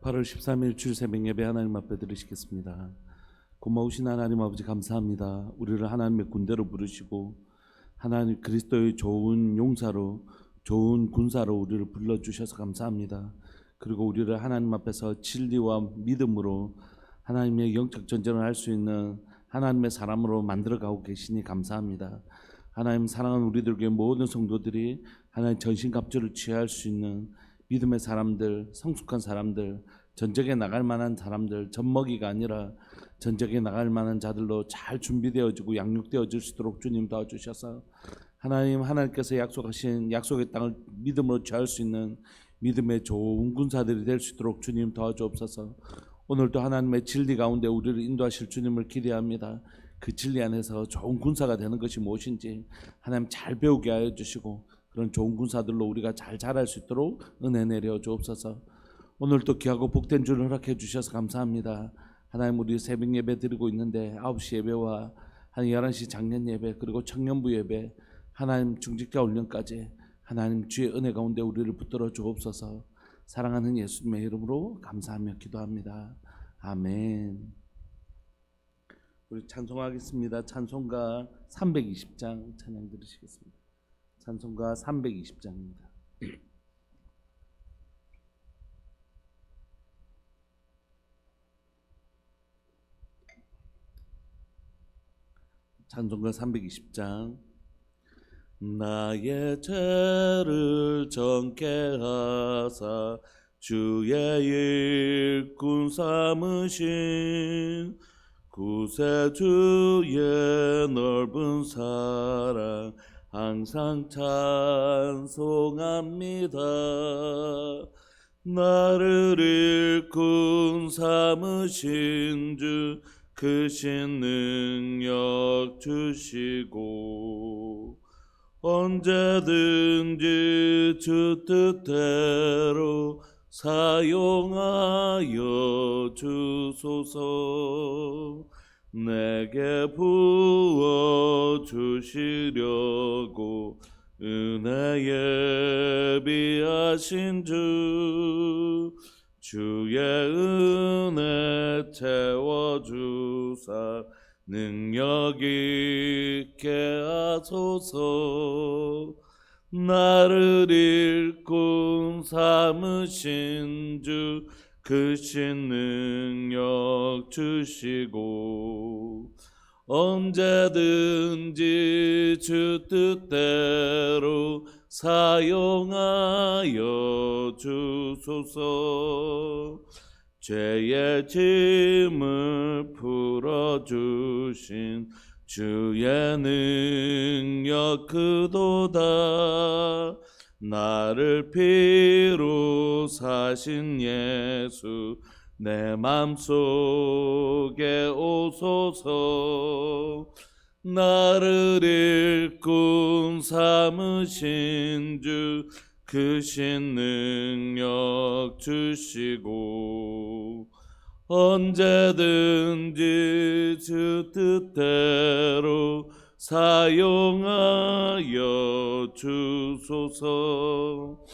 8월 13일 주일 새벽 예배 하나님 앞에 드리시겠습니다. 고마우신 하나님 아버지 감사합니다. 우리를 하나님의 군대로 부르시고 하나님 그리스도의 좋은 용사로 좋은 군사로 우리를 불러주셔서 감사합니다. 그리고 우리를 하나님 앞에서 진리와 믿음으로 하나님의 영적 전쟁을 할 수 있는 하나님의 사람으로 만들어가고 계시니 감사합니다. 하나님 사랑하는 우리들에게 모든 성도들이 하나님 전신갑주를 취할 수 있는 믿음의 사람들, 성숙한 사람들, 전쟁에 나갈 만한 사람들, 젖먹이가 아니라 전쟁에 나갈 만한 자들로 잘 준비되어지고 양육되어질 수 있도록 주님 도와주셔서 하나님께서 약속하신 약속의 땅을 믿음으로 취할 수 있는 믿음의 좋은 군사들이 될 수 있도록 주님 도와주옵소서. 오늘도 하나님의 진리 가운데 우리를 인도하실 주님을 기대합니다. 그 진리 안에서 좋은 군사가 되는 것이 무엇인지 하나님 잘 배우게 하여 주시고 그런 좋은 군사들로 우리가 잘 자랄 수 있도록 은혜 내려 주옵소서. 오늘도 귀하고 복된 주를 허락해 주셔서 감사합니다. 하나님 우리 새벽 예배 드리고 있는데 9시 예배와 한 11시 장년 예배 그리고 청년부 예배 하나님 중직자 훈련까지 하나님 주의 은혜 가운데 우리를 붙들어 주옵소서. 사랑하는 예수님의 이름으로 감사하며 기도합니다. 아멘. 우리 찬송하겠습니다. 찬송가 320장 찬양 들으시겠습니다. 찬송가 320장입니다. 찬송가 320장. 나의 죄를 정케 하사 주의 일꾼 삼으신 구세주의 넓은 사랑 항상 찬송합니다. 나를 일꾼 삼으신 주 크신 능력 주시고 언제든지 주 뜻대로 사용하여 주소서. 내게 부어 주시려고 은혜에 비하신 주의 은혜 채워주사 능력 있게 하소서. 나를 일꾼 삼으신 주 크신 능력 주시고 언제든지 주 뜻대로 사용하여 주소서. 죄의 짐을 풀어주신 주의 능력 그도다. 나를 피로 사신 예수 내 맘속에 오소서. 나를 일꾼 삼으신 주 크신 능력 주시고 언제든지 주 뜻대로 사용하여 주소서.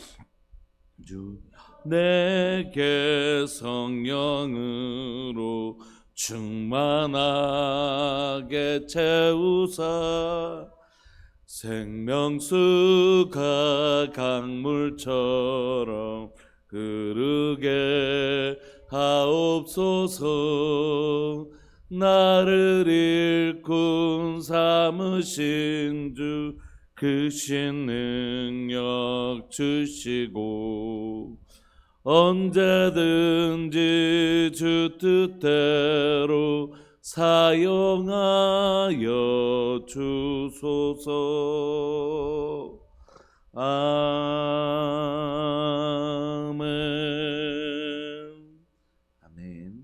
주 내게 성령으로 충만하게 채우사 생명수가 강물처럼 흐르게 하옵소서. 나를 일꾼 삼으신 주 크신 능력 주시고 언제든지 주 뜻대로 사용하여 주소서. 아멘. 아멘.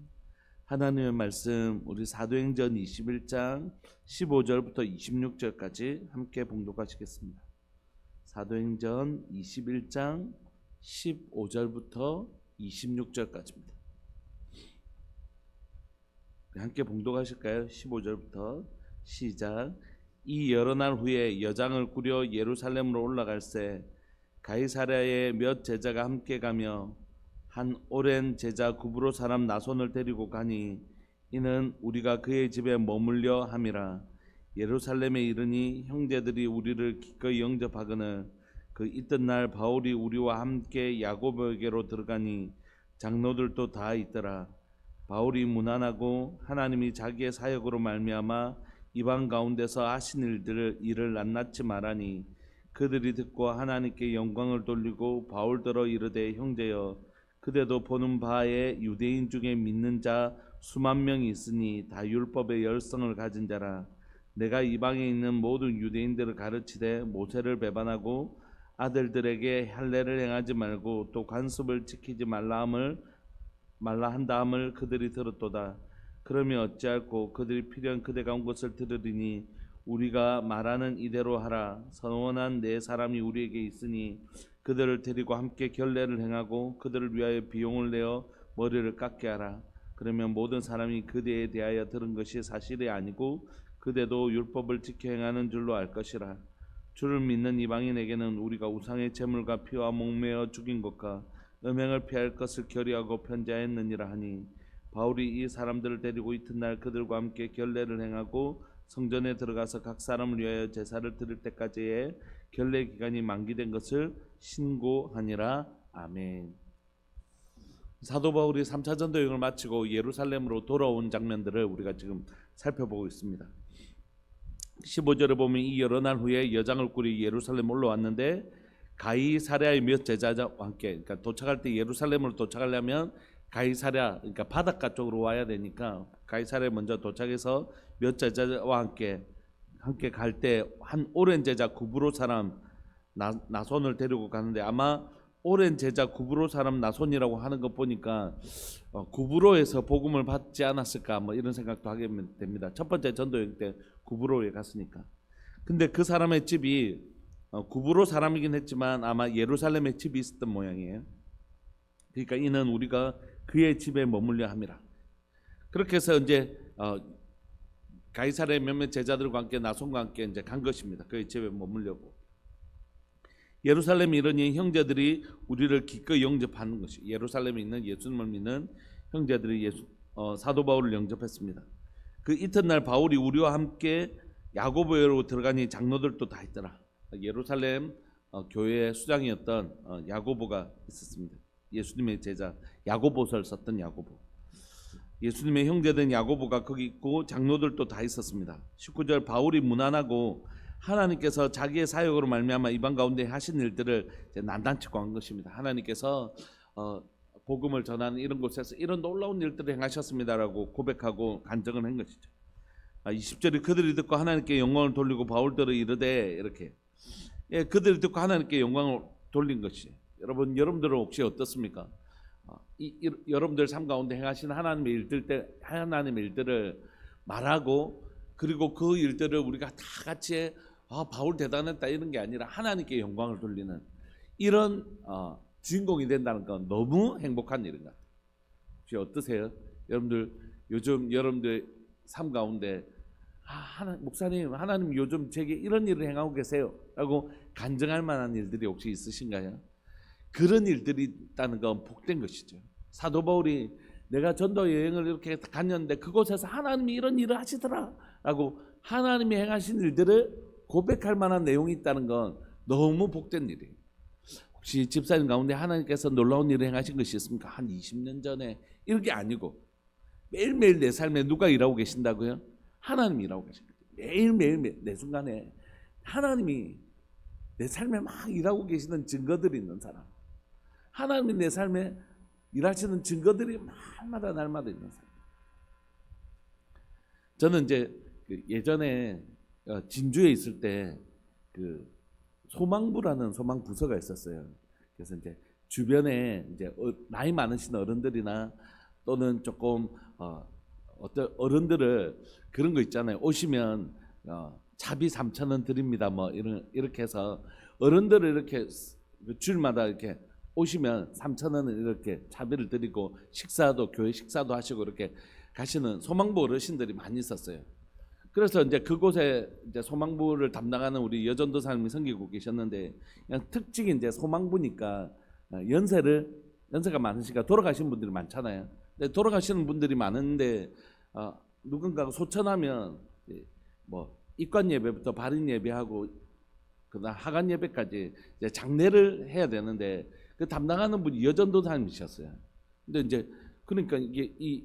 하나님의 말씀 우리 사도행전 21장 15절부터 26절까지 함께 봉독하시겠습니다. 사도행전 21장 15절부터 26절까지입니다. 함께 봉독하실까요? 15절부터 시작. 이 여러 날 후에 여장을 꾸려 예루살렘으로 올라갈새 가이사랴에 몇 제자가 함께 가며 한 오랜 제자 구브로 사람 나손을 데리고 가니 이는 우리가 그의 집에 머물려 함이라. 예루살렘에 이르니 형제들이 우리를 기꺼이 영접하거늘 그 이튿날 바울이 우리와 함께 야고보에게로 들어가니 장로들도 다 있더라. 바울이 무난하고 하나님이 자기의 사역으로 말미암아 이방 가운데서 하신 일을 낱낱이 말하니 그들이 듣고 하나님께 영광을 돌리고 바울더러 이르되 형제여 그대도 보는 바에 유대인 중에 믿는 자 수만 명이 있으니 다 율법의 열성을 가진 자라. 내가 이방에 있는 모든 유대인들을 가르치되 모세를 배반하고 아들들에게 할례를 행하지 말고 또 관습을 지키지 말라 한다 함을 그들이 들었도다. 그러면 어찌할꼬 그들이 필요한 그대가 온 것을 들으리니 우리가 말하는 이대로 하라. 선원한 네 사람이 우리에게 있으니 그들을 데리고 함께 결례를 행하고 그들을 위하여 비용을 내어 머리를 깎게 하라. 그러면 모든 사람이 그대에 대하여 들은 것이 사실이 아니고 그대도 율법을 지켜 행하는 줄로 알 것이라. 주를 믿는 이방인에게는 우리가 우상의 제물과 피와 목매어 죽인 것과 음행을 피할 것을 결의하고 편지하였느니라 하니 바울이 이 사람들을 데리고 이튿날 그들과 함께 결례를 행하고 성전에 들어가서 각 사람을 위하여 제사를 드릴 때까지의 결례 기간이 만기된 것을 신고하니라. 아멘. 사도 바울이 3차 전도 여행을 마치고 예루살렘으로 돌아온 장면들을 우리가 지금 살펴보고 있습니다. 15절에 보면 이 여러 날 후에 여장을 꾸리 예루살렘 올라왔는데 가이사랴의 몇 제자와 함께, 그러니까 도착할 때 예루살렘으로 도착하려면 가이사랴, 그러니까 바닷가 쪽으로 와야 되니까 가이사랴에 먼저 도착해서 몇 제자와 함께 갈 때 한 오랜 제자 구브로 사람 나손을 데리고 가는데 아마 오랜 제자 구브로 사람 나손이라고 하는 것 보니까 구브로에서 복음을 받지 않았을까 뭐 이런 생각도 하게 됩니다. 첫 번째 전도여행 때 구브로에 갔으니까. 근데 그 사람의 집이 구브로 사람이긴 했지만 아마 예루살렘에 집이 있었던 모양이에요. 그러니까 이는 우리가 그의 집에 머물려 함이라. 그렇게 해서 이제 가이사랴의 몇몇 제자들과 함께 나손과 함께 이제 간 것입니다. 그의 집에 머물려고. 예루살렘에 이르니 형제들이 우리를 기꺼이 영접하는 것이, 예루살렘에 있는 예수님을 믿는 형제들이 사도 바울을 영접했습니다. 그 이튿날 바울이 우리와 함께 야고보에로 들어가니 장로들도 다 있더라. 예루살렘 교회의 수장이었던 야고보가 있었습니다. 예수님의 제자 야고보서를 썼던 야고보. 예수님의 형제된 야고보가 거기 있고 장로들도 다 있었습니다. 19절 바울이 무난하고 하나님께서 자기의 사역으로 말미암아 이방 가운데 하신 일들을 낱낱이 고한 것입니다. 하나님께서 복음을 전하는 이런 곳에서 이런 놀라운 일들을 행하셨습니다라고 고백하고 간증을 한 것이죠. 20절에 그들이 듣고 하나님께 영광을 돌리고 바울들을 이르되 이렇게 그들이 듣고 하나님께 영광을 돌린 것이 여러분들은 혹시 어떻습니까? 여러분들 삶 가운데 행하신 하나님의 일들을 말하고 그리고 그 일들을 우리가 다 같이 바울 대단했다 이런 게 아니라 하나님께 영광을 돌리는 이런 주인공이 된다는 건 너무 행복한 일인 것 같아요. 혹시 어떠세요? 여러분들 요즘 여러분들 삶 가운데 목사님 하나님 요즘 제게 이런 일을 행하고 계세요 라고 간증할 만한 일들이 혹시 있으신가요? 그런 일들이 있다는 건 복된 것이죠. 사도 바울이 내가 전도 여행을 이렇게 갔는데 그곳에서 하나님이 이런 일을 하시더라 라고 하나님이 행하신 일들을 고백할 만한 내용이 있다는 건 너무 복된 일이에요. 혹시 집사님 가운데 하나님께서 놀라운 일을 행하신 것이 있습니까? 한 20년 전에 이런 게 아니고 매일매일 내 삶에 누가 일하고 계신다고요? 하나님이 일하고 계십니다. 매일매일 내 순간에 하나님이 내 삶에 막 일하고 계시는 증거들이 있는 사람, 하나님이 내 삶에 일하시는 증거들이 날마다 있는 사람. 저는 이제 예전에 진주에 있을 때 그 소망부라는 소망부서가 있었어요. 그래서 이제 주변에 이제 나이 많으신 어른들이나 또는 조금 어떤 어른들을 그런 거 있잖아요. 오시면 차비 3,000원 드립니다. 뭐 이렇게 해서 어른들을 이렇게 주일마다 이렇게 오시면 3,000원을 이렇게 차비를 드리고 식사도 교회 식사도 하시고 이렇게 가시는 소망부 어르신들이 많이 있었어요. 그래서 이제 그곳에 이제 소망부를 담당하는 우리 여전도사님이 섬기고 계셨는데 그냥 특징이 이제 소망부니까 연세를 연세가 많으시니까 돌아가신 분들이 많잖아요. 근데 돌아가시는 분들이 많은데 누군가가 소천하면 뭐 입관 예배부터 발인 예배하고 그다음 하간 예배까지 이제 장례를 해야 되는데 그 담당하는 분이 여전도사님이셨어요. 근데 이제 그러니까 이게 이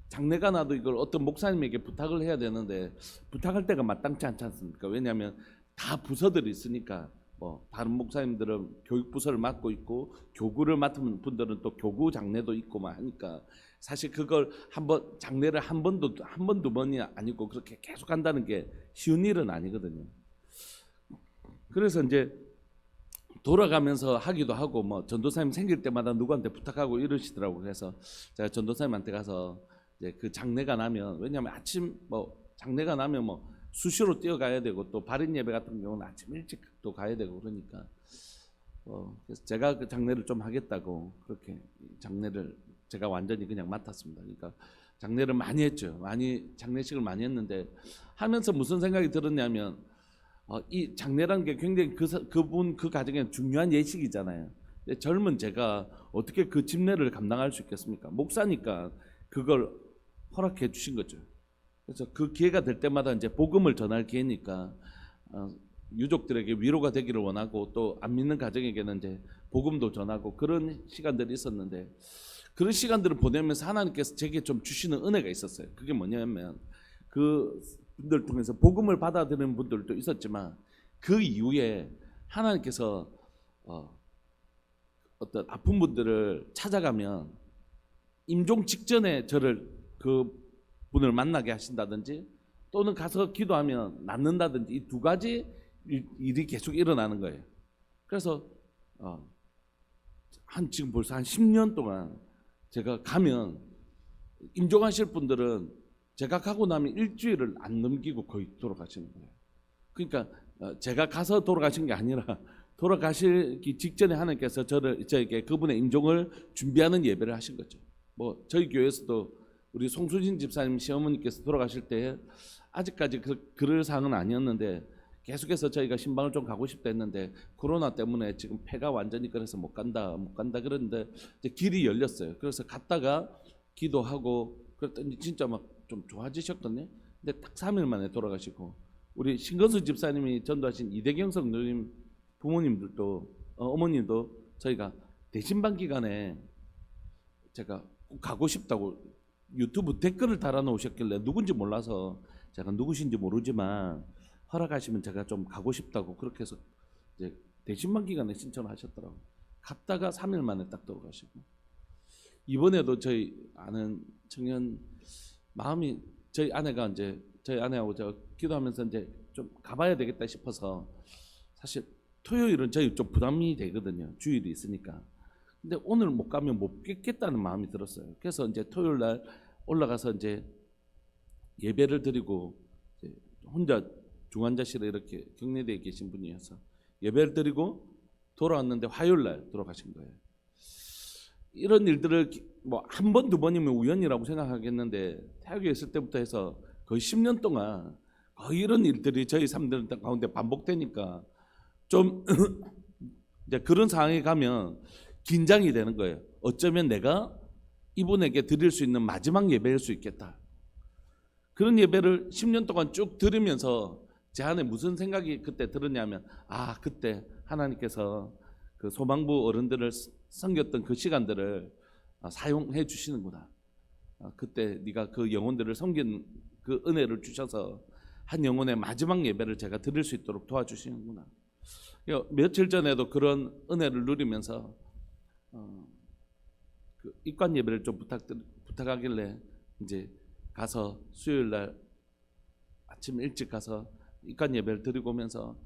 장례가 나도 이걸 어떤 목사님에게 부탁을 해야 되는데 부탁할 때가 마땅치 않지 않습니까? 왜냐하면 다 부서들이 있으니까 뭐 다른 목사님들은 교육 부서를 맡고 있고 교구를 맡은 분들은 또 교구 장례도 있고 막 하니까 사실 그걸 한번 장례를 한 번 두 번이 아니고 그렇게 계속 한다는 게 쉬운 일은 아니거든요. 그래서 이제 돌아가면서 하기도 하고 뭐 전도사님 생길 때마다 누구한테 부탁하고 이러시더라고요. 그래서 제가 전도사님한테 가서 이제 그 장례가 나면 왜냐하면 아침 뭐 장례가 나면 뭐 수시로 뛰어가야 되고 또 발인 예배 같은 경우는 아침 일찍 또 가야 되고 그러니까 그래서 제가 그 장례를 좀 하겠다고 그렇게 장례를 제가 완전히 그냥 맡았습니다. 그러니까 장례를 많이 했죠. 많이 장례식을 많이 했는데 하면서 무슨 생각이 들었냐면 이 장례라는 게 굉장히 그분 그 가정에 중요한 예식이잖아요. 근데 젊은 제가 어떻게 그 집례를 감당할 수 있겠습니까? 목사니까 그걸 허락해 주신 거죠. 그래서 그 기회가 될 때마다 이제 복음을 전할 기회니까 유족들에게 위로가 되기를 원하고 또 안 믿는 가정에게는 이제 복음도 전하고 그런 시간들이 있었는데 그런 시간들을 보내면서 하나님께서 제게 좀 주시는 은혜가 있었어요. 그게 뭐냐면 그 분들 통해서 복음을 받아들이는 분들도 있었지만 그 이후에 하나님께서 어떤 아픈 분들을 찾아가면 임종 직전에 저를 그 분을 만나게 하신다든지 또는 가서 기도하면 낫는다든지 이 두 가지 일이 계속 일어나는 거예요. 그래서 지금 벌써 한 10년 동안 제가 가면 임종하실 분들은 제가 가고 나면 일주일을 안 넘기고 거의 돌아가시는 거예요. 그러니까 제가 가서 돌아가신 게 아니라 돌아가시기 직전에 하나님께서 저에게 그분의 임종을 준비하는 예배를 하신 거죠. 뭐 저희 교회에서도 우리 송수진 집사님 시어머니께서 돌아가실 때 아직까지 그럴 상황은 아니었는데 계속해서 저희가 신방을 좀 가고 싶다 했는데 코로나 때문에 지금 폐가 완전히 그래서 못 간다 그랬는데 이제 길이 열렸어요. 그래서 갔다가 기도하고 그랬더니 진짜 막 좀 좋아지셨거든요. 근데 딱 3일 만에 돌아가시고 우리 신건수 집사님이 전도하신 이대경 성도님 부모님들도 어머님도 저희가 대신방 기간에 제가 꼭 가고 싶다고 유튜브 댓글을 달아놓으셨길래 누군지 몰라서 제가 누구신지 모르지만 허락하시면 제가 좀 가고 싶다고 그렇게 해서 이제 대신방 기간에 신청을 하셨더라고요. 갔다가 3일 만에 딱 돌아가시고 이번에도 저희 아는 청년 마음이 저희 아내가 이제 저희 아내하고 제가 기도하면서 이제 좀 가봐야 되겠다 싶어서 사실 토요일은 저희 좀 부담이 되거든요. 주일이 있으니까. 근데 오늘 못 가면 못 뵙겠다는 마음이 들었어요. 그래서 이제 토요일 날 올라가서 이제 예배를 드리고 이제 혼자 중환자실에 이렇게 격리되어 계신 분이어서 예배를 드리고 돌아왔는데 화요일 날 돌아가신 거예요. 이런 일들을 뭐 한 번, 두 번이면 우연이라고 생각하겠는데 태국에 있을 때부터 해서 거의 10년 동안 거의 이런 일들이 저희 삶들 가운데 반복되니까 좀 이제 그런 상황에 가면 긴장이 되는 거예요. 어쩌면 내가 이분에게 드릴 수 있는 마지막 예배일 수 있겠다. 그런 예배를 10년 동안 쭉 들으면서 제 안에 무슨 생각이 그때 들었냐면 그때 하나님께서 그 소망부 어른들을 섬겼던 그 시간들을 사용해 주시는구나. 그때 네가 그 영혼들을 섬긴 그 은혜를 주셔서 한 영혼의 마지막 예배를 제가 드릴 수 있도록 도와주시는구나. 며칠 전에도 그런 은혜를 누리면서 그 입관 예배를 좀 부탁하길래 이제 가서 수요일 날 아침 일찍 가서 입관 예배를 드리고 오면서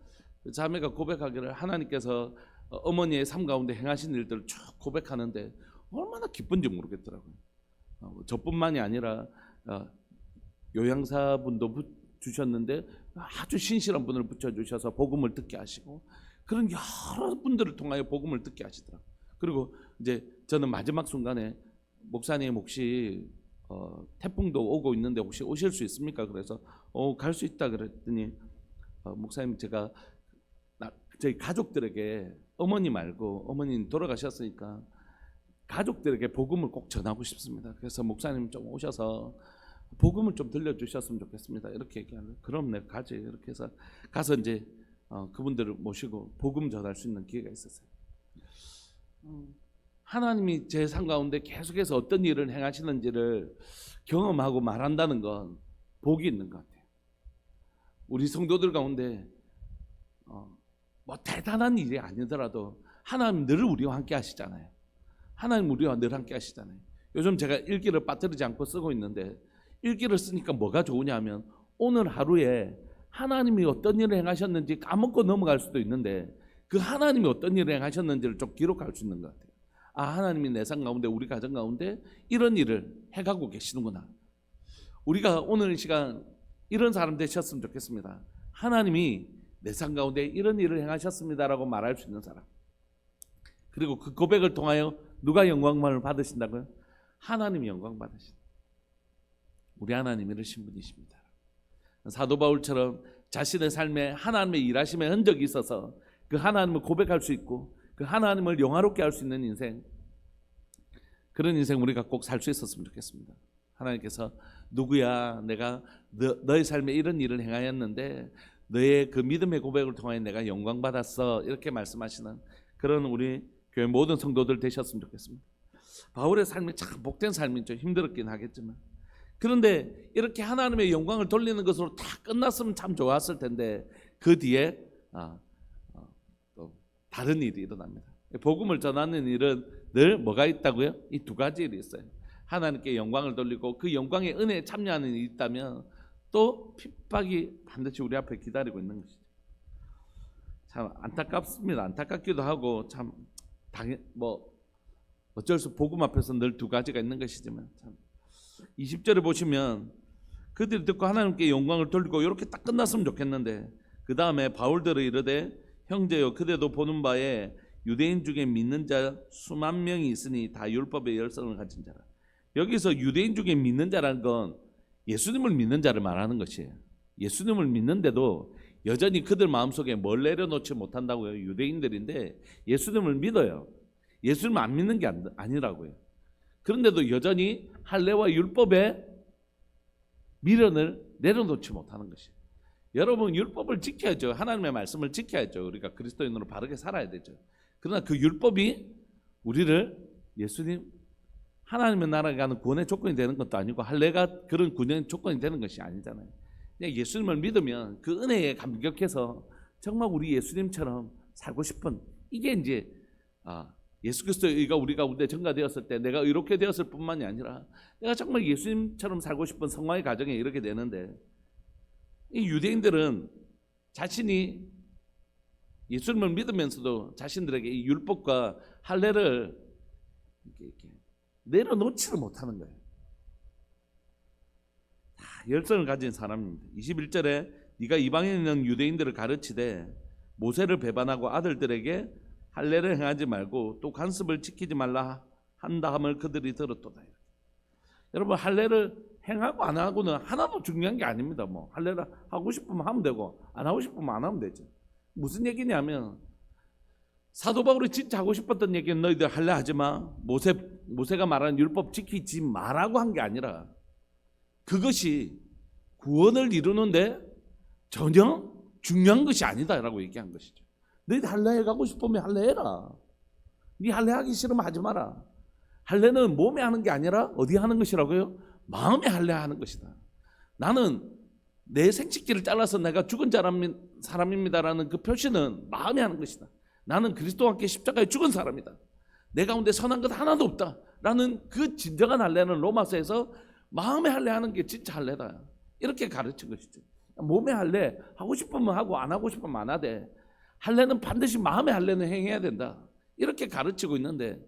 자매가 고백하기를 하나님께서 어머니의 삶 가운데 행하신 일들을 쭉 고백하는데 얼마나 기쁜지 모르겠더라고요. 저뿐만이 아니라 요양사분도 주셨는데 아주 신실한 분을 붙여주셔서 복음을 듣게 하시고 그런 여러 분들을 통하여 복음을 듣게 하시더라고요. 그리고 이제 저는 마지막 순간에 목사님 혹시 태풍도 오고 있는데 혹시 오실 수 있습니까? 그래서 갈 수 있다 그랬더니 목사님 제가 저희 가족들에게 어머니 말고 어머니는 돌아가셨으니까 가족들에게 복음을 꼭 전하고 싶습니다. 그래서 목사님 좀 오셔서 복음을 좀 들려주셨으면 좋겠습니다. 이렇게 얘기하면 그럼 내가 가지. 이렇게 해서 가서 이제 그분들을 모시고 복음 전할 수 있는 기회가 있었어요. 하나님이 제 삶 가운데 계속해서 어떤 일을 행하시는지를 경험하고 말한다는 건 복이 있는 것 같아요. 우리 성도들 가운데 뭐 대단한 일이 아니더라도 하나님 늘 우리와 함께 하시잖아요. 하나님 우리와 늘 함께 하시잖아요. 요즘 제가 일기를 빠뜨리지 않고 쓰고 있는데 일기를 쓰니까 뭐가 좋으냐면 오늘 하루에 하나님이 어떤 일을 행하셨는지 까먹고 넘어갈 수도 있는데 그 하나님이 어떤 일을 행하셨는지를 좀 기록할 수 있는 것 같아요. 아, 하나님이 내 삶 가운데 우리 가정 가운데 이런 일을 해가고 계시는구나. 우리가 오늘 이 시간 이런 사람 되셨으면 좋겠습니다. 하나님이 내 삶 가운데 이런 일을 행하셨습니다라고 말할 수 있는 사람. 그리고 그 고백을 통하여 누가 영광만을 받으신다고요? 하나님이 영광 받으신다. 우리 하나님 이러신 분이십니다. 사도 바울처럼 자신의 삶에 하나님의 일하심의 흔적이 있어서 그 하나님을 고백할 수 있고 그 하나님을 영화롭게 할 수 있는 인생, 그런 인생 우리가 꼭 살 수 있었으면 좋겠습니다. 하나님께서 누구야, 내가 너의 삶에 이런 일을 행하였는데 너의 그 믿음의 고백을 통하여 내가 영광 받았어, 이렇게 말씀하시는 그런 우리 교회 모든 성도들 되셨으면 좋겠습니다. 바울의 삶이 참 복된 삶이 좀 힘들었긴 하겠지만, 그런데 이렇게 하나님의 영광을 돌리는 것으로 다 끝났으면 참 좋았을 텐데 그 뒤에 또 다른 일이 일어납니다. 복음을 전하는 일은 늘 뭐가 있다고요? 이 두 가지 일이 있어요. 하나님께 영광을 돌리고 그 영광의 은혜에 참여하는 일이 있다면 또 핍박이 반드시 우리 앞에 기다리고 있는 것이죠. 참 안타깝습니다. 안타깝기도 하고 참 어쩔 수 복음 앞에서 늘 두 가지가 있는 것이지만, 참 20절에 보시면 그들이 듣고 하나님께 영광을 돌리고 이렇게 딱 끝났으면 좋겠는데 그 다음에 바울들이 이르되 형제여 그대도 보는 바에 유대인 중에 믿는 자 수만 명이 있으니 다 율법의 열성을 가진 자라. 여기서 유대인 중에 믿는 자라는 건 예수님을 믿는 자를 말하는 것이에요. 예수님을 믿는데도 여전히 그들 마음속에 뭘 내려놓지 못한다고요. 유대인들인데 예수님을 믿어요. 예수님을 안 믿는 게 아니라고요. 그런데도 여전히 할례와 율법의 미련을 내려놓지 못하는 것이에요. 여러분, 율법을 지켜야죠. 하나님의 말씀을 지켜야죠. 우리가 그리스도인으로 바르게 살아야 되죠. 그러나 그 율법이 우리를 예수님 하나님의 나라에 가는 구원의 조건이 되는 것도 아니고 할례가 그런 구원의 조건이 되는 것이 아니잖아요. 그냥 예수님을 믿으면 그 은혜에 감격해서 정말 우리 예수님처럼 살고 싶은, 이게 이제 예수 그리스도의 의가 우리 가운데 전가되었을 때 내가 의롭게 되었을 뿐만이 아니라 내가 정말 예수님처럼 살고 싶은 성화의 가정에 이르게 되는데, 이 유대인들은 자신이 예수님을 믿으면서도 자신들에게 이 율법과 할례를 이렇게 내려놓지를 못하는 거예요. 다 열성을 가진 사람입니다. 21절에 네가 이방에 있는 유대인들을 가르치되 모세를 배반하고 아들들에게 할례를 행하지 말고 또 관습을 지키지 말라 한다 함을 그들이 들었도다. 여러분, 할례를 행하고 안 하고는 하나도 중요한 게 아닙니다. 뭐 할례를 하고 싶으면 하면 되고 안 하고 싶으면 안 하면 되죠. 무슨 얘기냐면 사도 바울이 진짜 하고 싶었던 얘기는 너희들 할례 하지 마, 모세가 말하는 율법 지키지 마라고 한 게 아니라 그것이 구원을 이루는데 전혀 중요한 것이 아니다라고 얘기한 것이죠. 너희들 할례 가고 싶으면 할례해라. 네 할례 하기 싫으면 하지 마라. 할례는 몸에 하는 게 아니라 어디 하는 것이라고요? 마음에 할례하는 것이다. 나는 내 생식기를 잘라서 내가 죽은 사람입니다라는 그 표시는 마음에 하는 것이다. 나는 그리스도와 함께 십자가에 죽은 사람이다. 내 가운데 선한 것 하나도 없다라는 그 진정한 할례는 로마서에서 마음에 할례하는 게 진짜 할례다. 이렇게 가르친 것이죠. 몸에 할례 하고 싶으면 하고 안 하고 싶으면 안 하되 할례는 반드시 마음의 할례는 행해야 된다. 이렇게 가르치고 있는데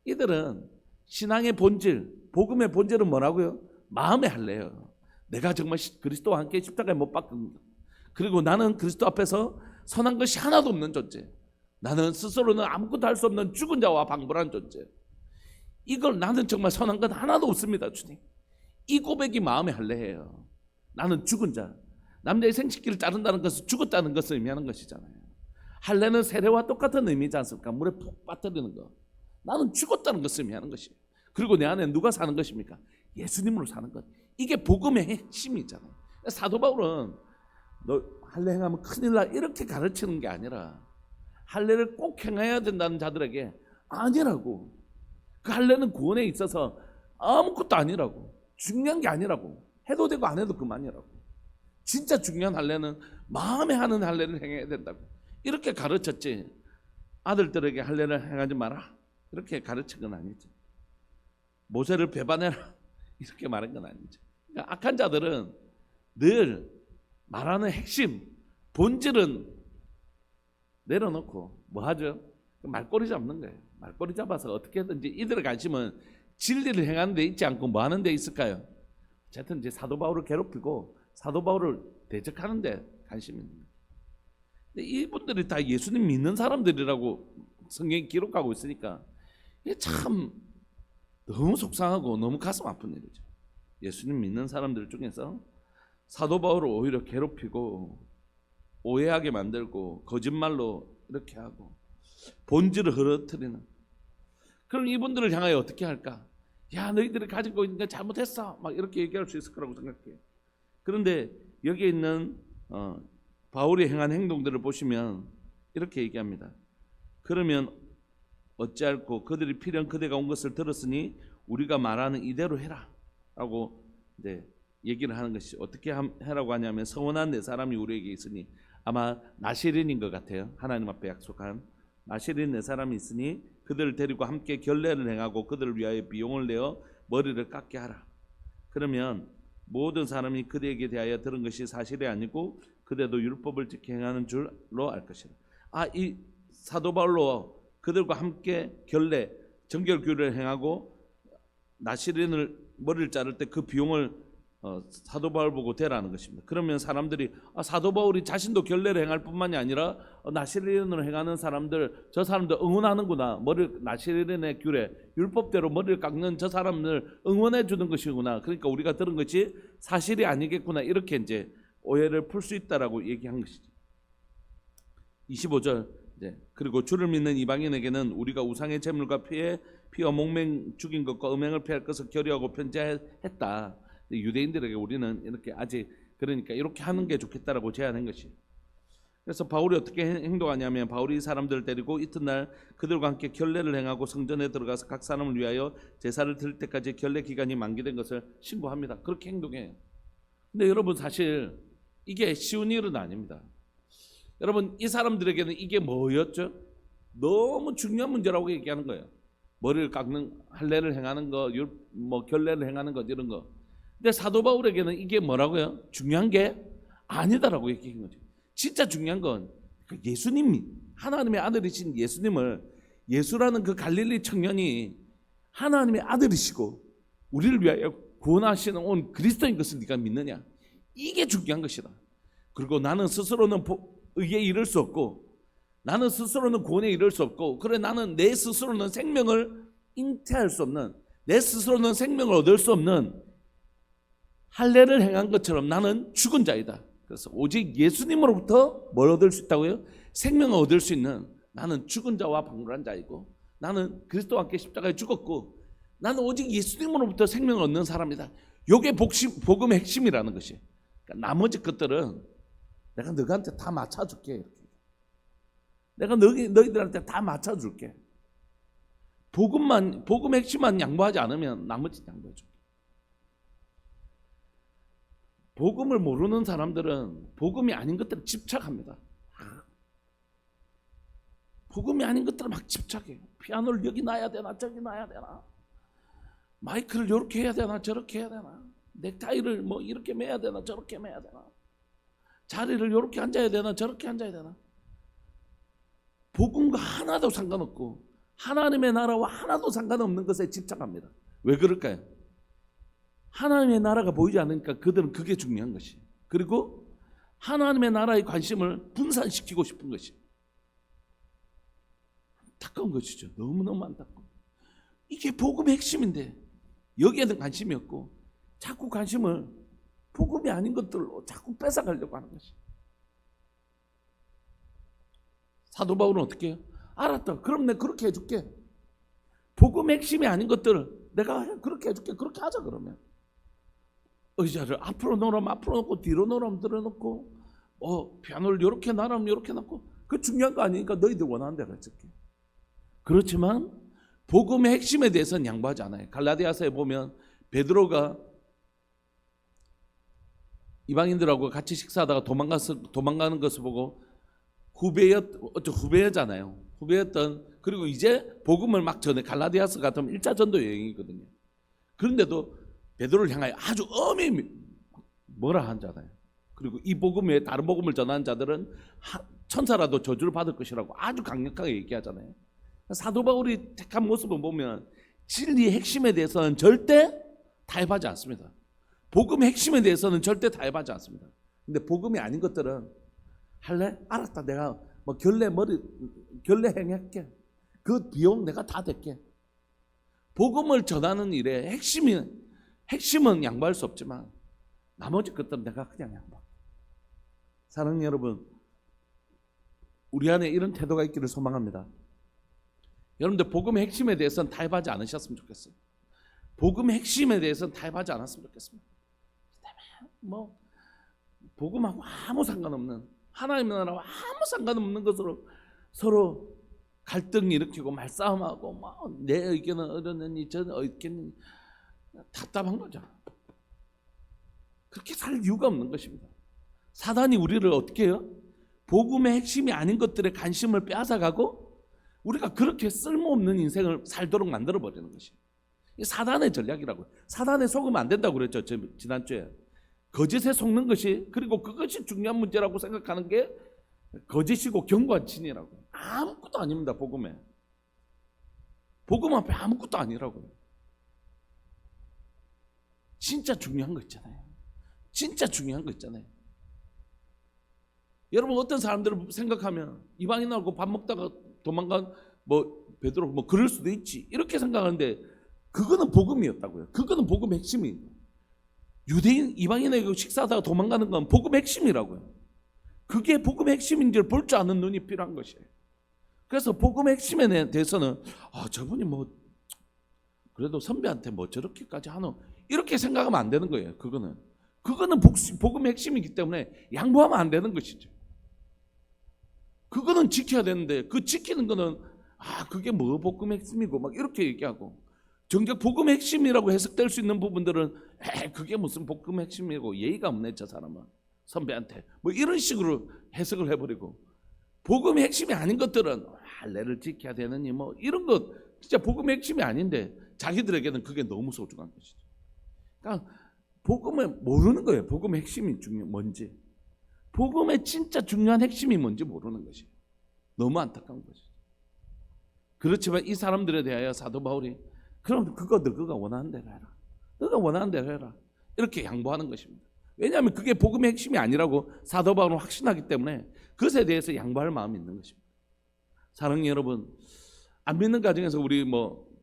이들은 신앙의 본질, 복음의 본질은 뭐라고요? 마음의 할례예요. 내가 정말 그리스도와 함께 십자가에 못 박힌다. 그리고 나는 그리스도 앞에서 선한 것이 하나도 없는 존재. 나는 스스로는 아무것도 할 수 없는 죽은 자와 방불한 존재. 이걸 나는 정말 선한 것 하나도 없습니다, 주님. 이 고백이 마음의 할례예요. 나는 죽은 자. 남자의 생식기를 자른다는 것은 죽었다는 것을 의미하는 것이잖아요. 할례는 세례와 똑같은 의미지 않습니까? 물에 푹 빠뜨리는 거. 나는 죽었다는 것을 의미하는 것이에요. 그리고 내 안에 누가 사는 것입니까? 예수님으로 사는 것. 이게 복음의 핵심이잖아요. 사도 바울은 너 할례 행하면 큰일 나 이렇게 가르치는 게 아니라 할례를 꼭 행해야 된다는 자들에게 아니라고. 그 할례는 구원에 있어서 아무것도 아니라고. 중요한 게 아니라고. 해도 되고 안 해도 그만이라고. 진짜 중요한 할례는 마음에 하는 할례를 행해야 된다고. 이렇게 가르쳤지. 아들들에게 할례를 행하지 마라. 이렇게 가르친 건 아니죠. 모세를 배반해라. 이렇게 말한 건 아니죠. 그러니까 악한 자들은 늘 말하는 핵심, 본질은 내려놓고 뭐 하죠? 말꼬리 잡는 거예요. 말꼬리 잡아서 어떻게든지 이들의 관심은 진리를 행하는 데 있지 않고 뭐 하는 데 있을까요? 어쨌든 이제 사도 바울을 괴롭히고 사도 바울을 대적하는 데 관심이 있는 거예요. 근데 이분들이 다 예수님 믿는 사람들이라고 성경이 기록하고 있으니까 이게 참 너무 속상하고 너무 가슴 아픈 일이죠. 예수님 믿는 사람들 중에서 사도 바울을 오히려 괴롭히고 오해하게 만들고 거짓말로 이렇게 하고 본질을 흐트리는. 그럼 이분들을 향하여 어떻게 할까? 야, 너희들이 가지고 있는 게 잘못했어. 막 이렇게 얘기할 수 있을 거라고 생각해요. 그런데 여기에 있는 바울이 행한 행동들을 보시면 이렇게 얘기합니다. 그러면 어찌할꼬 그들이 필연 그대가 온 것을 들었으니 우리가 말하는 이대로 해라 라고 이제 얘기를 하는 것이 어떻게 해라고 하냐면 서원한 네 사람이 우리에게 있으니 아마 나시린인 것 같아요. 하나님 앞에 약속한 나시린 네 사람이 있으니 그들을 데리고 함께 결례를 행하고 그들을 위하여 비용을 내어 머리를 깎게 하라. 그러면 모든 사람이 그대에게 대하여 들은 것이 사실이 아니고 그대도 율법을 지켜 행하는 줄로 알 것이라. 이 사도 바울로 그들과 함께 결례 정결교를 행하고 나시린을 머리를 자를 때 그 비용을 사도 바울 보고 대라는 것입니다. 그러면 사람들이 사도 바울이 자신도 결례를 행할 뿐만이 아니라 나시린으로 행하는 사람들, 저 사람들 응원하는구나. 나시린의 규례 율법대로 머리를 깎는 저 사람을 응원해 주는 것이구나. 그러니까 우리가 들은 것이 사실이 아니겠구나. 이렇게 이제 오해를 풀 수 있다라고 얘기한 것이죠. 25절. 그리고 주를 믿는 이방인에게는 우리가 우상의 제물과 피와 목맹 죽인 것과 음행을 피할 것을 결의하고 편지했다. 유대인들에게 우리는 이렇게 아직 그러니까 이렇게 하는 게 좋겠다라고 제안한 것이에요. 그래서 바울이 어떻게 행동하냐면 바울이 사람들을 데리고 이튿날 그들과 함께 결례를 행하고 성전에 들어가서 각 사람을 위하여 제사를 드릴 때까지 결례 기간이 만기된 것을 신고합니다. 그렇게 행동해요. 근데 여러분 사실 이게 쉬운 일은 아닙니다. 여러분 이 사람들에게는 이게 뭐였죠? 너무 중요한 문제라고 얘기하는 거예요. 머리를 깎는 할례를 행하는 거, 뭐 결례를 행하는 것 이런 거. 근데 사도 바울에게는 이게 뭐라고요? 중요한 게 아니다라고 얘기한 거죠. 진짜 중요한 건 예수님이 하나님의 아들이신 예수님을 예수라는 그 갈릴리 청년이 하나님의 아들이시고 우리를 위하여 구원하시는 온 그리스도인 것을 네가 믿느냐? 이게 중요한 것이다. 그리고 나는 스스로는 의에 이를 수 없고 나는 스스로는 구원에 이를 수 없고 그래 나는 내 스스로는 생명을 잉태할 수 없는 내 스스로는 생명을 얻을 수 없는 할례를 행한 것처럼 나는 죽은 자이다. 그래서 오직 예수님으로부터 뭘 얻을 수 있다고요? 생명을 얻을 수 있는 나는 죽은 자와 방불한 자이고 나는 그리스도와 함께 십자가에 죽었고 나는 오직 예수님으로부터 생명을 얻는 사람이다. 이게 복음의 핵심이라는 것이. 그러니까 나머지 것들은 내가 너희한테 다 맞춰줄게. 내가 너희들한테 다 맞춰줄게. 복음 핵심만 양보하지 않으면 나머지 양보해줄게. 복음을 모르는 사람들은 복음이 아닌 것들을 집착합니다. 복음이 아닌 것들을 막 집착해요. 피아노를 여기 놔야 되나 저기 놔야 되나 마이크를 이렇게 해야 되나 저렇게 해야 되나 넥타이를 뭐 이렇게 매야 되나 저렇게 매야 되나 자리를 이렇게 앉아야 되나 저렇게 앉아야 되나 복음과 하나도 상관없고 하나님의 나라와 하나도 상관없는 것에 집착합니다. 왜 그럴까요? 하나님의 나라가 보이지 않으니까 그들은 그게 중요한 것이. 그리고 하나님의 나라의 관심을 분산시키고 싶은 것이. 안타까운 것이죠. 너무너무 안타까워. 이게 복음의 핵심인데 여기에는 관심이 없고 자꾸 관심을 복음이 아닌 것들로 자꾸 뺏어가려고 하는 것이. 사도 바울은 어떻게 해요? 알았다. 그럼 내가 그렇게 해줄게. 복음의 핵심이 아닌 것들을 내가 그렇게 해줄게. 그렇게 하자. 그러면 의자를 앞으로 놓으면 앞으로 놓고 뒤로 놓으면 들어놓고 피아노를 이렇게 놔라면 이렇게 놔고 그 중요한 거 아니니까 너희들 원하는 대로 해줄게. 그렇지만 복음의 핵심에 대해서는 양보하지 않아요. 갈라디아서에 보면 베드로가 이방인들하고 같이 식사하다가 도망가는 것을 보고 후배였잖아요. 후배였던, 그리고 이제 복음을 막 전해, 갈라디아서 같으면 1차 전도 여행이거든요. 그런데도 베드로를 향하여 아주 엄히 뭐라 한 자잖아요. 그리고 이 복음 외에 다른 복음을 전하는 자들은 천사라도 저주를 받을 것이라고 아주 강력하게 얘기하잖아요. 사도 바울이 택한 모습을 보면 진리의 핵심에 대해서는 절대 타협하지 않습니다. 복음의 핵심에 대해서는 절대 타협하지 않습니다. 근데 복음이 아닌 것들은 할래? 알았다. 내가 뭐 결례 행할게. 그 비용 내가 다 댈게. 복음을 전하는 일에 핵심은 양보할 수 없지만 나머지 것들은 내가 그냥 양보할게. 사랑하는 여러분, 우리 안에 이런 태도가 있기를 소망합니다. 여러분들 복음의 핵심에 대해서는 타협하지 않으셨으면 좋겠어요. 복음의 핵심에 대해서는 타협하지 않았으면 좋겠습니다. 뭐 복음하고 아무 상관없는, 하나님 나라와 아무 상관없는 것으로 서로 갈등 일으키고 말싸움하고 내 의견은 어렸느니 저는 의견이 답답한 거죠. 그렇게 살 이유가 없는 것입니다. 사단이 우리를 어떻게 해요? 복음의 핵심이 아닌 것들에 관심을 빼앗아가고 우리가 그렇게 쓸모없는 인생을 살도록 만들어버리는 것이에요. 이 사단의 전략이라고요. 사단에 속으면 안 된다고 그랬죠, 지난주에. 거짓에 속는 것이, 그리고 그것이 중요한 문제라고 생각하는 게 거짓이고 경관친이라고. 아무것도 아닙니다. 복음 앞에 아무것도 아니라고요. 진짜 중요한 거 있잖아요. 진짜 중요한 거 있잖아요. 여러분, 어떤 사람들을 생각하면 이방인하고 밥 먹다가 도망간 베드로 그럴 수도 있지 이렇게 생각하는데, 그거는 복음이었다고요. 그거는 복음의 핵심이에요. 유대인 이방인에게 식사하다가 도망가는 건 복음의 핵심이라고요. 그게 복음의 핵심인지를 볼 줄 아는 눈이 필요한 것이에요. 그래서 복음의 핵심에 대해서는 저분이 그래도 선배한테 저렇게까지 하노, 이렇게 생각하면 안 되는 거예요. 그거는 복음의 핵심이기 때문에 양보하면 안 되는 것이죠. 그거는 지켜야 되는데, 그 지키는 거는 그게 복음의 핵심이고 이렇게 얘기하고, 정작 복음의 핵심이라고 해석될 수 있는 부분들은 그게 무슨 복음의 핵심이고 예의가 없네 저 사람은 선배한테 이런 식으로 해석을 해버리고, 복음의 핵심이 아닌 것들은 할례를 지켜야 되느니 이런 것 진짜 복음의 핵심이 아닌데 자기들에게는 그게 너무 소중한 것이죠. 그러니까 복음을 모르는 거예요. 복음의 핵심이 뭔지, 복음의 진짜 중요한 핵심이 뭔지 모르는 것이에요. 너무 안타까운 것이죠. 그렇지만 이 사람들에 대하여 사도 바울이 그럼 너가 원하는 대로 해라. 너가 원하는 대로 해라. 이렇게 양보하는 것입니다. 왜냐하면 그게 복음의 핵심이 아니라고 사도 바울은 확신하기 때문에 그것에 대해서 양보할 마음이 있는 것입니다. 사랑하는 여러분, 안 믿는 가정에서 우리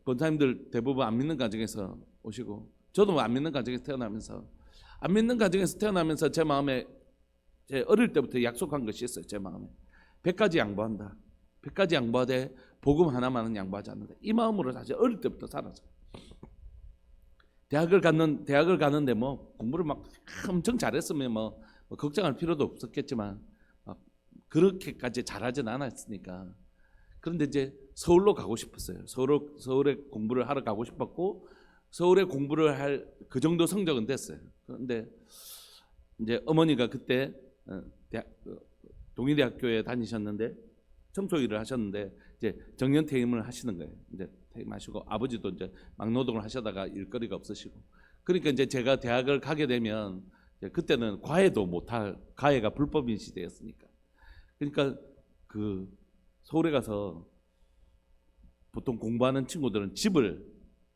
권사님들 대부분 안 믿는 가정에서 오시고, 저도 안 믿는 가정에서 태어나면서 제 마음에, 제 어릴 때부터 약속한 것이 있어요. 제 마음에 100가지 양보한다. 100가지 양보하되 복음 하나만은 양보하지 않는다. 이 마음으로 사실 어릴 때부터 살았어요. 대학을 가는데 공부를 엄청 잘했으면 걱정할 필요도 없었겠지만 그렇게까지 잘하진 않았으니까. 그런데 이제 서울로 가고 싶었어요. 서울에 공부를 하러 가고 싶었고, 서울에 공부를 할 그 정도 성적은 됐어요. 그런데 이제 어머니가 그때 동의대학교에 다니셨는데 청소 일을 하셨는데 이제 정년 퇴임을 하시는 거예요. 이제 퇴임하시고, 아버지도 이제 막노동을 하시다가 일거리가 없으시고, 그러니까 이제 제가 대학을 가게 되면 그때는 과외도 못할, 과외가 불법인 시대였으니까, 그러니까 서울에 가서 보통 공부하는 친구들은 집을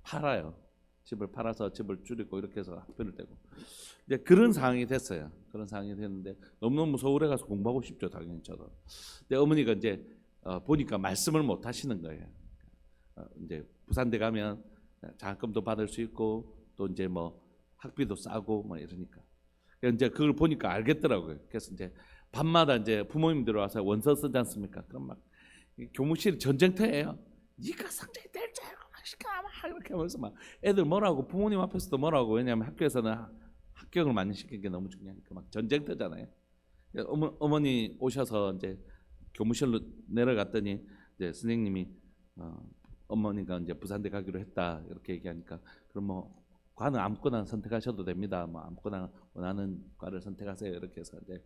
팔아요. 집을 팔아서 집을 줄이고 이렇게 해서 학비를 떼고, 이제 그런 상황이 됐어요. 그런 상황이 됐는데 너무너무 서울에 가서 공부하고 싶죠, 당연히 저도. 근데 어머니가 이제 보니까 말씀을 못 하시는 거예요. 이제 부산대 가면 장학금도 받을 수 있고 또 이제 학비도 싸고 이러니까 이제 그걸 보니까 알겠더라고요. 그래서 이제 밤마다 이제 부모님들 와서 원서 쓰지 않습니까? 그럼 교무실이 전쟁터예요. 네가 성적이 될 줄 알고 시켜 막 이렇게 하면서 막 애들 뭐라고 부모님 앞에서도 뭐라고. 왜냐하면 학교에서는 합격을 많이 시키는 게 너무 중요하니까. 막 전쟁터잖아요. 어머니 오셔서 이제 교무실로 내려갔더니 이제 선생님이 어머니가 이제 부산대 가기로 했다 이렇게 얘기하니까, 그럼 뭐 과는 아무거나 선택하셔도 됩니다. 뭐 아무거나 원하는 과를 선택하세요. 이렇게 해서 이제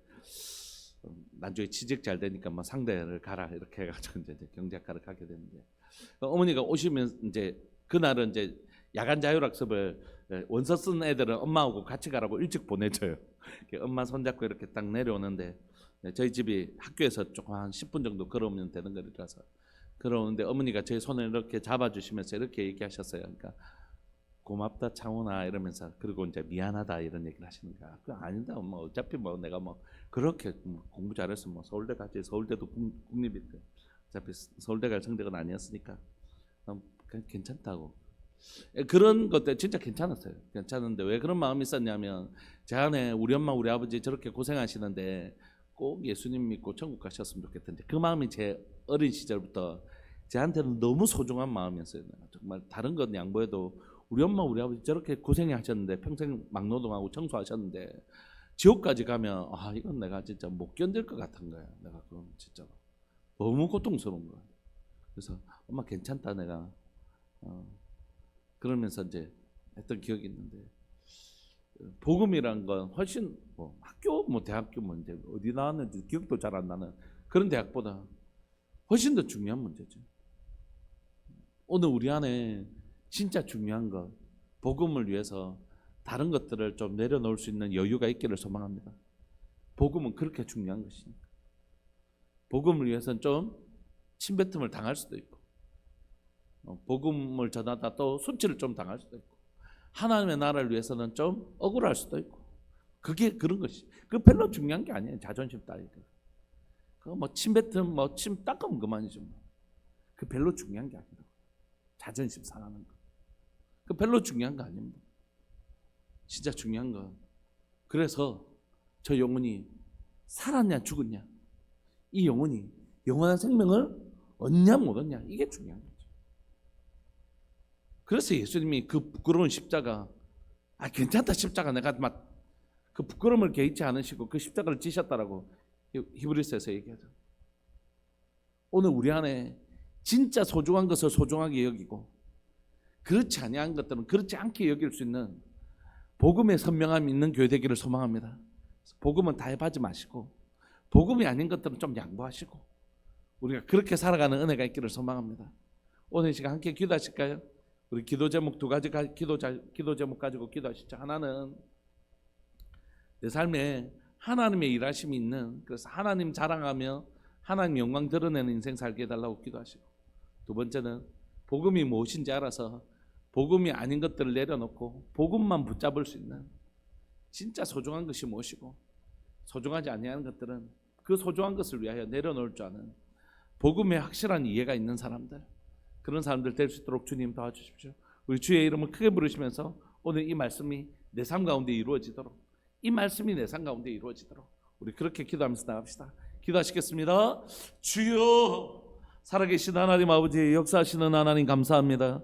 나중에 취직 잘 되니까 뭐 상대를 가라 이렇게 해가지고 이제 경제학과를 가게 되는데, 어머니가 오시면 이제 그날은 이제 야간 자율학습을 원서 쓴 애들은 엄마하고 같이 가라고 일찍 보내줘요. 엄마 손잡고 이렇게 딱 내려오는데, 저희 집이 학교에서 조금 한 10분 정도 걸어오면 되는 거리라서 걸어오는데, 어머니가 제 손을 이렇게 잡아주시면서 이렇게 얘기하셨어요. 그러니까 고맙다 창훈아 이러면서, 그리고 이제 미안하다 이런 얘기를 하시는 거야. 그 아니다, 뭐 어차피 뭐 내가 뭐 그렇게 공부 잘해서 뭐 서울대 가지, 서울대도 국립인데 어차피 서울대 갈 성적은 아니었으니까 괜찮다고. 그런 것들 진짜 괜찮았어요. 괜찮은데 왜 그런 마음이 있었냐면, 제 안에 우리 엄마 우리 아버지 저렇게 고생하시는데 꼭 예수님 믿고 천국 가셨으면 좋겠던데, 그 마음이 제 어린 시절부터 제한테는 너무 소중한 마음이었어요. 정말 다른 건 양보해도 우리 엄마 우리 아버지 저렇게 고생이 하셨는데, 평생 막노동하고 청소하셨는데 지옥까지 가면 이건 내가 진짜 못 견딜 것 같은 거야. 내가 그건 진짜 너무 고통스러운 거야. 그래서 엄마 괜찮다 내가 그러면서 이제 했던 기억이 있는데, 복음이란 건 훨씬 뭐 학교 뭐 대학교 뭐 이제 어디 나왔는지 기억도 잘 안 나는 그런 대학보다 훨씬 더 중요한 문제죠. 오늘 우리 안에 진짜 중요한 것, 복음을 위해서 다른 것들을 좀 내려놓을 수 있는 여유가 있기를 소망합니다. 복음은 그렇게 중요한 것이니까. 복음을 위해서는 좀 침뱉음을 당할 수도 있고, 복음을 전하다 또 손치를 좀 당할 수도 있고, 하나님의 나라를 위해서는 좀 억울할 수도 있고, 그게 그런 것이. 그 별로 중요한 게 아니에요. 자존심 따위가. 그거 뭐 침뱉음 뭐 침 닦으면 그만이죠. 그 별로 중요한 게 아니라고. 자존심 상하는 거. 그 별로 중요한 거 아닙니다. 진짜 중요한 거. 그래서 저 영혼이 살았냐 죽었냐, 이 영혼이 영원한 생명을 얻냐 못 얻냐, 이게 중요한 거죠. 그래서 예수님이 그 부끄러운 십자가, 괜찮다 십자가, 내가 막 그 부끄러움을 개의치 않으시고 그 십자가를 지셨다라고 히브리서에서 얘기하죠. 오늘 우리 안에 진짜 소중한 것을 소중하게 여기고, 그렇지 아니한 것들은 그렇지 않게 여길 수 있는 복음의 선명함이 있는 교회 되기를 소망합니다. 복음은 타협하지 마시고, 복음이 아닌 것들은 좀 양보하시고, 우리가 그렇게 살아가는 은혜가 있기를 소망합니다. 오늘 이 시간 함께 기도하실까요? 우리 기도 제목 두 가지 기도 제목 가지고 기도하시죠. 하나는 내 삶에 하나님의 일하심이 있는, 그래서 하나님 자랑하며 하나님 영광 드러내는 인생 살게 해달라고 기도하시고, 두 번째는 복음이 무엇인지 알아서 복음이 아닌 것들을 내려놓고 복음만 붙잡을 수 있는, 진짜 소중한 것이 무엇이고 소중하지 아니하는 것들은 그 소중한 것을 위하여 내려놓을 줄 아는 복음에 확실한 이해가 있는 사람들, 그런 사람들 될 수 있도록 주님 도와주십시오. 우리 주의 이름을 크게 부르시면서 오늘 이 말씀이 내 삶 가운데 이루어지도록, 이 말씀이 내 삶 가운데 이루어지도록 우리 그렇게 기도하면서 나갑시다. 기도하시겠습니다. 주여, 살아계신 하나님 아버지, 역사하시는 하나님 감사합니다.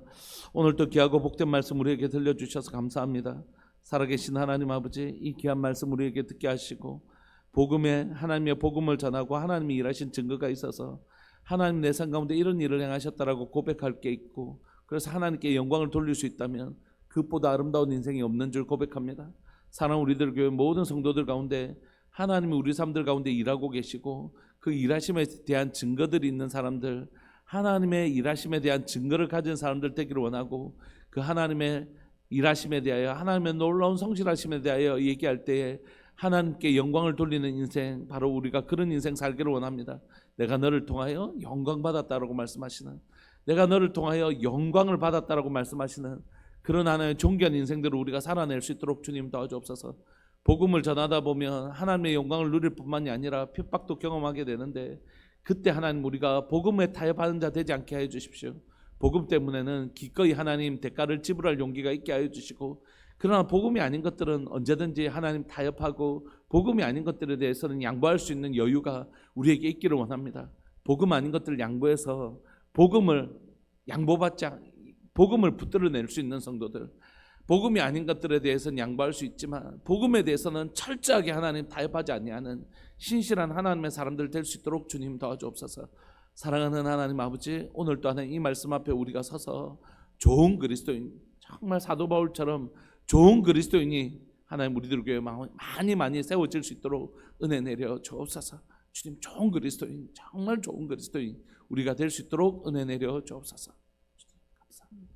오늘도 귀하고 복된 말씀 우리에게 들려주셔서 감사합니다. 살아계신 하나님 아버지, 이 귀한 말씀 우리에게 듣게 하시고, 복음에 하나님의 복음을 전하고 하나님이 일하신 증거가 있어서 하나님 내 삶 가운데 이런 일을 행하셨다라고 고백할 게 있고, 그래서 하나님께 영광을 돌릴 수 있다면 그것보다 아름다운 인생이 없는 줄 고백합니다. 사랑하는 우리들 교회 모든 성도들 가운데 하나님이 우리 삶들 가운데 일하고 계시고, 그 일하심에 대한 증거들이 있는 사람들, 하나님의 일하심에 대한 증거를 가진 사람들 되기를 원하고, 그 하나님의 일하심에 대하여, 하나님의 놀라운 성실하심에 대하여 얘기할 때에 하나님께 영광을 돌리는 인생, 바로 우리가 그런 인생 살기를 원합니다. 내가 너를 통하여 영광 받았다라고 말씀하시는, 내가 너를 통하여 영광을 받았다라고 말씀하시는 그런 하나의 존귀한 인생들을 우리가 살아낼 수 있도록 주님 도와주옵소서. 복음을 전하다 보면 하나님의 영광을 누릴 뿐만이 아니라 핍박도 경험하게 되는데, 그때 하나님 우리가 복음에 타협하는 자 되지 않게 하여 주십시오. 복음 때문에는 기꺼이 하나님 대가를 지불할 용기가 있게 하여 주시고, 그러나 복음이 아닌 것들은 언제든지 하나님 타협하고, 복음이 아닌 것들에 대해서는 양보할 수 있는 여유가 우리에게 있기를 원합니다. 복음 아닌 것들을 양보해서 복음을 양보받지 복음을 붙들어낼 수 있는 성도들, 복음이 아닌 것들에 대해서는 양보할 수 있지만 복음에 대해서는 철저하게 하나님 타협하지 아니하는 신실한 하나님의 사람들 될 수 있도록 주님 도와주옵소서. 사랑하는 하나님 아버지, 오늘 또한 이 말씀 앞에 우리가 서서 좋은 그리스도인, 정말 사도 바울처럼 좋은 그리스도인이 하나님 우리들 교회에 많이 세워질 수 있도록 은혜 내려 주옵소서. 주님, 좋은 그리스도인, 정말 좋은 그리스도인 우리가 될 수 있도록 은혜 내려 주옵소서. 감사합니다.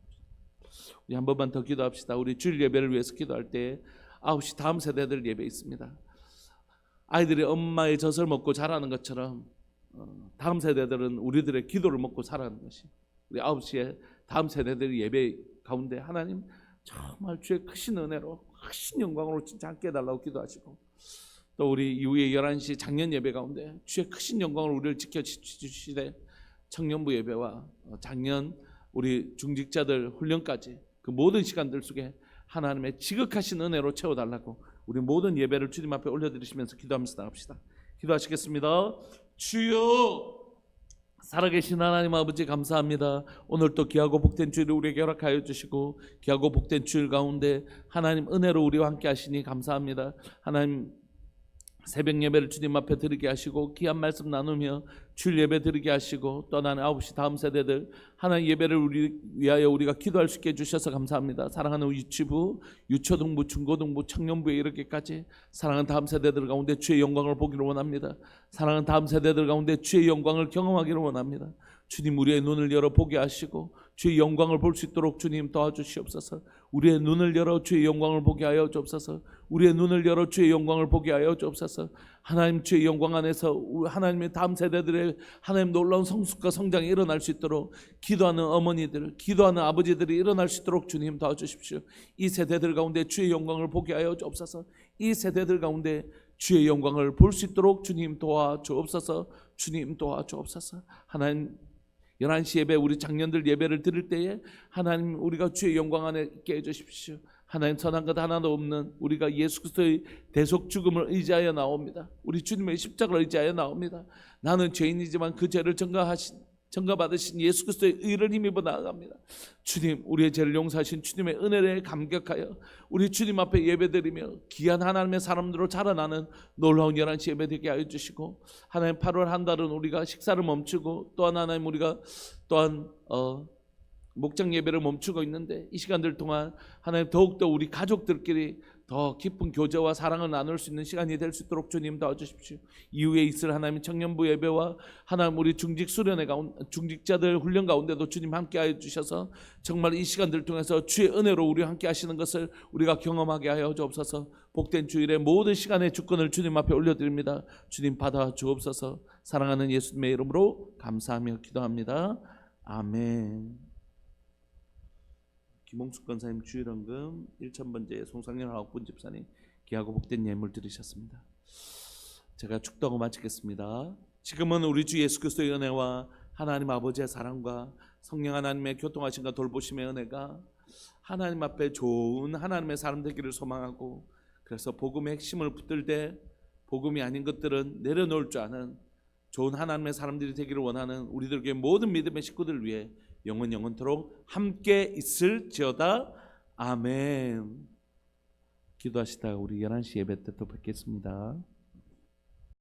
우리 한 번만 더 기도합시다. 우리 주일 예배를 위해서 기도할 때 9시 다음 세대들 예배 있습니다. 아이들이 엄마의 젖을 먹고 자라는 것처럼 다음 세대들은 우리들의 기도를 먹고 살아가는 것이, 우리 9시에 다음 세대들의 예배 가운데 하나님 정말 주의 크신 은혜로 크신 영광으로 진짜 함께 해달라고 기도하시고, 또 우리 이후에 11시 작년 예배 가운데 주의 크신 영광을 우리를 지켜주시되 청년부 예배와 작년 우리 중직자들 훈련까지 그 모든 시간들 속에 하나님의 지극하신 은혜로 채워달라고 우리 모든 예배를 주님 앞에 올려드리시면서 기도하면서 나갑시다. 기도하시겠습니다. 주여, 살아계신 하나님 아버지 감사합니다. 오늘 또 귀하고 복된 주일을 우리에게 허락하여 주시고 귀하고 복된 주일 가운데 하나님 은혜로 우리와 함께 하시니 감사합니다. 하나님 새벽 예배를 주님 앞에 드리게 하시고 귀한 말씀 나누며 주일 예배 드리게 하시고 또 나는 9시 다음 세대들 하나님 예배를 위하여 우리가 기도할 수 있게 해주셔서 감사합니다. 사랑하는 유치부, 유초등부, 중고등부, 청년부에 이렇게까지 사랑하는 다음 세대들 가운데 주의 영광을 보기를 원합니다. 사랑하는 다음 세대들 가운데 주의 영광을 경험하기를 원합니다. 주님, 우리의 눈을 열어 보게 하시고 주의 영광을 볼 수 있도록 주님 도와주시옵소서. 우리의 눈을 열어 주의 영광을 보게 하여 주옵소서. 우리의 눈을 열어 주의 영광을 보게 하여 주옵소서. 하나님 주의 영광 안에서 하나님의 다음 세대들의 하나님 놀라운 성숙과 성장이 일어날 수 있도록 기도하는 어머니들, 기도하는 아버지들이 일어날 수 있도록 주님 도와주십시오. 이 세대들 가운데 주의 영광을 보게 하여 주옵소서. 이 세대들 가운데 주의 영광을 볼 수 있도록 주님 도와주옵소서. 주님 도와주옵소서. 하나님 11시 예배, 우리 장년들 예배를 드릴 때에 하나님 우리가 주의 영광 안에 있게 해주십시오. 하나님, 선한 것 하나도 없는 우리가 예수 그리스도의 대속 죽음을 의지하여 나옵니다. 우리 주님의 십자가를 의지하여 나옵니다. 나는 죄인이지만 그 죄를 전가받으신 예수 그리스도의 의를 힘입어 나아갑니다. 주님, 우리의 죄를 용서하신 주님의 은혜에 감격하여 우리 주님 앞에 예배드리며 귀한 하나님의 사람들로 자라나는 놀라운 11시 예배되게 하여 주시고, 하나님 8월 한 달은 우리가 식사를 멈추고 또한 하나님 우리가 또한 목장 예배를 멈추고 있는데 이 시간들 동안 하나님 더욱더 우리 가족들끼리 더 깊은 교제와 사랑을 나눌 수 있는 시간이 될 수 있도록 주님 도와주십시오. 이후에 있을 하나님 청년부 예배와 하나님 우리 중직 수련회 가운데 중직자들 훈련 가운데도 주님 함께하여 주셔서 정말 이 시간들 통해서 주의 은혜로 우리와 함께 하시는 것을 우리가 경험하게 하여 주옵소서. 복된 주일의 모든 시간의 주권을 주님 앞에 올려드립니다. 주님 받아 주옵소서. 사랑하는 예수님의 이름으로 감사하며 기도합니다. 아멘. 김홍숙 권사님 주일헌금 1,000번째 송상현 하옥분 집사님 귀하고 복된 예물 드리셨습니다. 제가 축도하고 마치겠습니다. 지금은 우리 주 예수 그리스도의 은혜와 하나님 아버지의 사랑과 성령 하나님의 교통하심과 돌보심의 은혜가 하나님 앞에 좋은 하나님의 사람 되기를 소망하고, 그래서 복음의 핵심을 붙들 때 복음이 아닌 것들은 내려놓을 줄 아는 좋은 하나님의 사람들이 되기를 원하는 우리들에게 모든 믿음의 식구들 위해 영원토록 함께 있을지어다. 아멘. 기도하시다가 우리 11시 예배 때 또 뵙겠습니다.